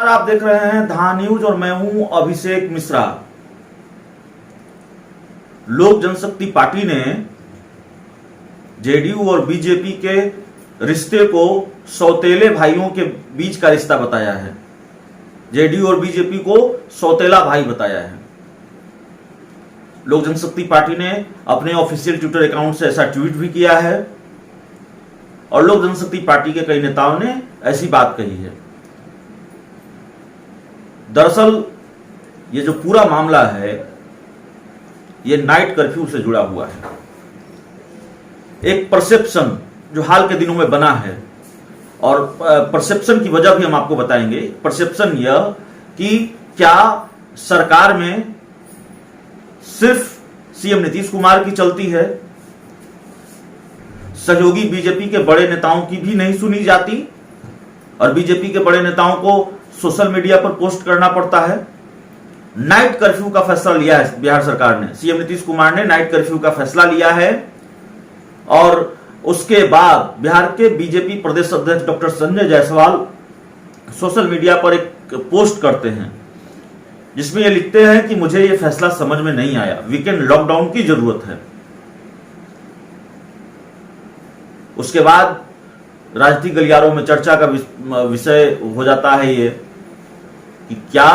आप देख रहे हैं धा न्यूज और मैं हूं अभिषेक मिश्रा। लोक जनशक्ति पार्टी ने जेडीयू और बीजेपी के रिश्ते को सौतेले भाइयों के बीच का रिश्ता बताया है। जेडीयू और बीजेपी को सौतेला भाई बताया है। लोक जनशक्ति पार्टी ने अपने ऑफिशियल ट्विटर अकाउंट से ऐसा ट्वीट भी किया है और लोक जनशक्ति पार्टी के कई नेताओं ने ऐसी बात कही है। दरअसल ये जो पूरा मामला है ये नाइट कर्फ्यू से जुड़ा हुआ है। एक परसेप्शन जो हाल के दिनों में बना है और परसेप्शन की वजह भी हम आपको बताएंगे। परसेप्शन यह कि क्या सरकार में सिर्फ सीएम नीतीश कुमार की चलती है, सहयोगी बीजेपी के बड़े नेताओं की भी नहीं सुनी जाती और बीजेपी के बड़े नेताओं को सोशल मीडिया पर पोस्ट करना पड़ता है। नाइट कर्फ्यू का फैसला लिया है बिहार सरकार ने, सीएम नीतीश कुमार ने नाइट कर्फ्यू का फैसला लिया है और उसके बाद बिहार के बीजेपी प्रदेश अध्यक्ष doctor Sanjay Jaiswal social media पर एक पोस्ट करते हैं जिसमें ये लिखते हैं कि मुझे ये फैसला समझ में नहीं आया, वीकेंड लॉकडाउन की जरूरत है। उसके बाद राजनीतिक गलियारों में चर्चा का विषय हो जाता है ये कि क्या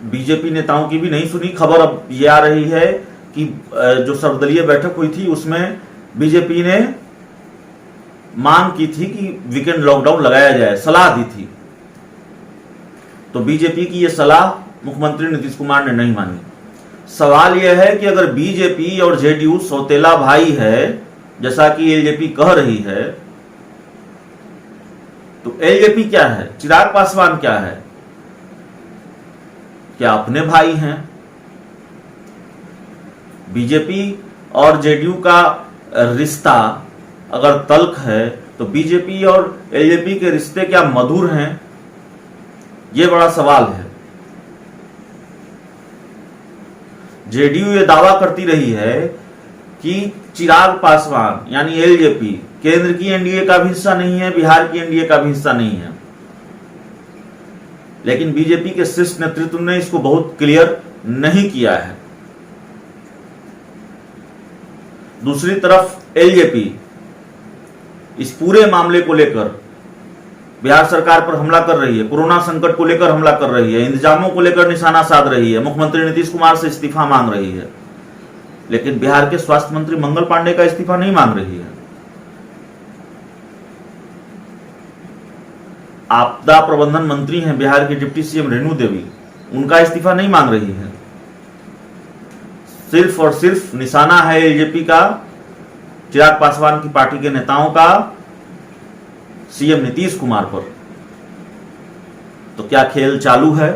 बीजेपी नेताओं की भी नहीं सुनी। खबर अब ये आ रही है कि जो सर्वदलीय बैठक हुई थी उसमें बीजेपी ने मांग की थी कि वीकेंड लॉकडाउन लगाया जाए, सलाह दी थी। तो बीजेपी की यह सलाह मुख्यमंत्री नीतीश कुमार ने नहीं मानी। सवाल यह है कि अगर बीजेपी और जेडीयू सौतेला भाई है जैसा कि एलजेपी कह रही है, तो एलजेपी क्या है, चिराग पासवान क्या है, क्या अपने भाई हैं? बीजेपी और जेडीयू का रिश्ता अगर तल्ख है तो बीजेपी और एलजेपी के रिश्ते क्या मधुर हैं? यह बड़ा सवाल है। जेडीयू ये दावा करती रही है कि चिराग पासवान यानी एलजेपी केंद्र की एनडीए का भी हिस्सा नहीं है, बिहार की एनडीए का भी हिस्सा नहीं है। लेकिन बीजेपी के शीर्ष नेतृत्व ने इसको बहुत क्लियर नहीं किया है। दूसरी तरफ एलजेपी इस पूरे मामले को लेकर बिहार सरकार पर हमला कर रही है, कोरोना संकट को लेकर हमला कर रही है, इंतजामों को लेकर निशाना साध रही है, मुख्यमंत्री नीतीश कुमार से इस्तीफा मांग रही है। लेकिन बिहार के स्वास्थ्य मंत्री मंगल पांडे का इस्तीफा नहीं मांग रही है। आपदा प्रबंधन मंत्री हैं बिहार की डिप्टी सीएम रेणु देवी, उनका इस्तीफा नहीं मांग रही है। सिर्फ और सिर्फ निशाना है एलजेपी का, चिराग पासवान की पार्टी के नेताओं का सीएम नीतीश कुमार पर। तो क्या खेल चालू है?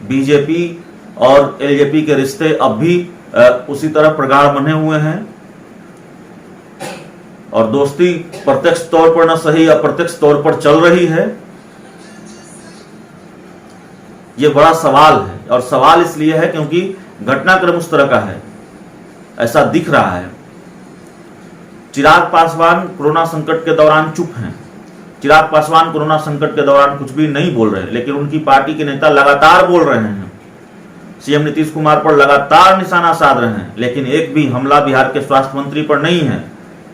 बीजेपी और एलजेपी के रिश्ते अब भी उसी तरह प्रगाढ़ बने हुए हैं और दोस्ती प्रत्यक्ष तौर पर न सही अप्रत्यक्ष तौर पर चल रही है। यह बड़ा सवाल है और सवाल इसलिए है क्योंकि घटनाक्रम उस तरह का है, ऐसा दिख रहा है। चिराग पासवान कोरोना संकट के दौरान चुप हैं। चिराग पासवान कोरोना संकट के दौरान कुछ भी नहीं बोल रहे, लेकिन उनकी पार्टी के नेता लगातार बोल रहे हैं, सीएम नीतीश कुमार पर लगातार निशाना साध रहे हैं। लेकिन एक भी हमला बिहार के स्वास्थ्य मंत्री पर नहीं है,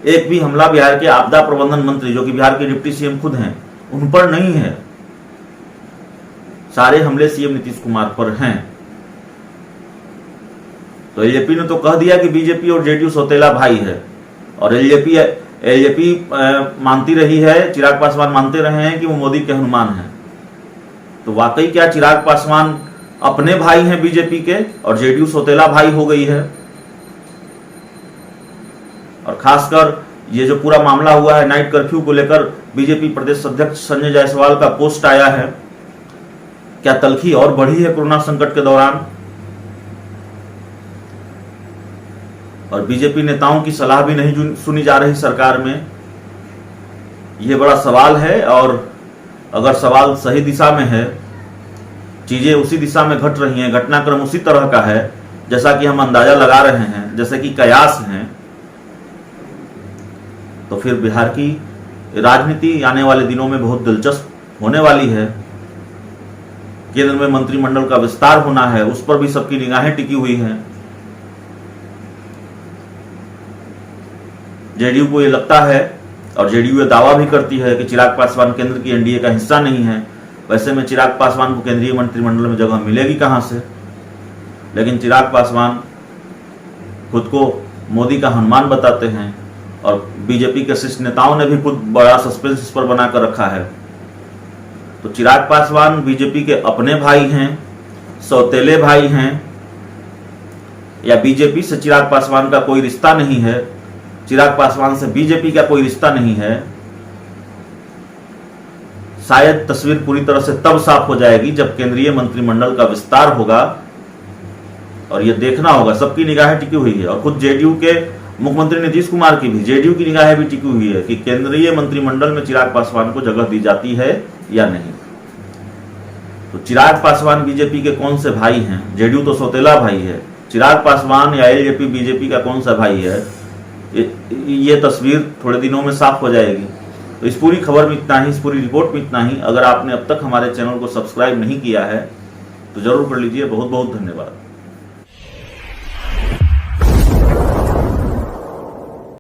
एक भी हमला बिहार के आपदा प्रबंधन मंत्री जो कि बिहार के डिप्टी सीएम खुद हैं उन पर नहीं है। सारे हमले सीएम नीतीश कुमार पर हैं। तो एलजेपी ने तो कह दिया कि बीजेपी और जेडीयू सौतेला भाई है और एलजेपी मानती रही है, चिराग पासवान मानते रहे हैं कि वो मोदी के हनुमान हैं। तो वाकई क्या चिराग पासवान अपने भाई हैं बीजेपी के और जेडीयू सौतेला भाई हो गई है? और खासकर ये जो पूरा मामला हुआ है नाइट कर्फ्यू को लेकर बीजेपी प्रदेश अध्यक्ष संजय जायसवाल का पोस्ट आया है, क्या तल्खी और बढ़ी है कोरोना संकट के दौरान? और बीजेपी नेताओं की सलाह भी नहीं सुनी जा रही सरकार में। यह बड़ा सवाल है और अगर सवाल सही दिशा में है, चीजें उसी दिशा में घट रही हैं, घटनाक्रम उसी तरह का है जैसा कि हम अंदाजा लगा रहे हैं, जैसे कि कयास हैं, तो फिर बिहार की राजनीति आने वाले दिनों में बहुत दिलचस्प होने वाली है। केंद्र में मंत्रिमंडल का विस्तार होना है, उस पर भी सबकी निगाहें टिकी हुई हैं। जेडीयू को ये लगता है और जेडीयू ये दावा भी करती है कि चिराग पासवान केंद्र की एनडीए का हिस्सा नहीं है। वैसे में चिराग पासवान को केंद्रीय मंत्रिमंडल में जगह मिलेगी कहां से? लेकिन चिराग पासवान खुद को मोदी का हनुमान बताते हैं और बीजेपी के शीर्ष नेताओं ने भी खुद बड़ा सस्पेंस इस पर बनाकर रखा है। तो चिराग पासवान बीजेपी के अपने भाई हैं, सौतेले भाई हैं, या बीजेपी से चिराग पासवान का कोई रिश्ता नहीं है, चिराग पासवान से बीजेपी का कोई रिश्ता नहीं है, शायद तस्वीर पूरी तरह से तब साफ हो जाएगी जब केंद्रीय मंत्रिमंडल का विस्तार होगा। और यह देखना होगा, सबकी निगाहें टिकी हुई है और खुद जेडीयू के मुख्यमंत्री नीतीश कुमार की भी, जेडीयू की निगाहें भी टिकी हुई है कि केंद्रीय मंत्रिमंडल में चिराग पासवान को जगह दी जाती है या नहीं। तो चिराग पासवान बीजेपी के कौन से भाई हैं? जेडीयू तो सौतेला भाई है, चिराग पासवान या एलजेपी बीजेपी का कौन सा भाई है? ये तस्वीर थोड़े दिनों में साफ हो जाएगी। तो इस पूरी खबर में इतना ही, इस पूरी रिपोर्ट में इतना ही। अगर आपने अब तक हमारे चैनल को सब्सक्राइब नहीं किया है तो जरूर कर लीजिए। बहुत बहुत धन्यवाद।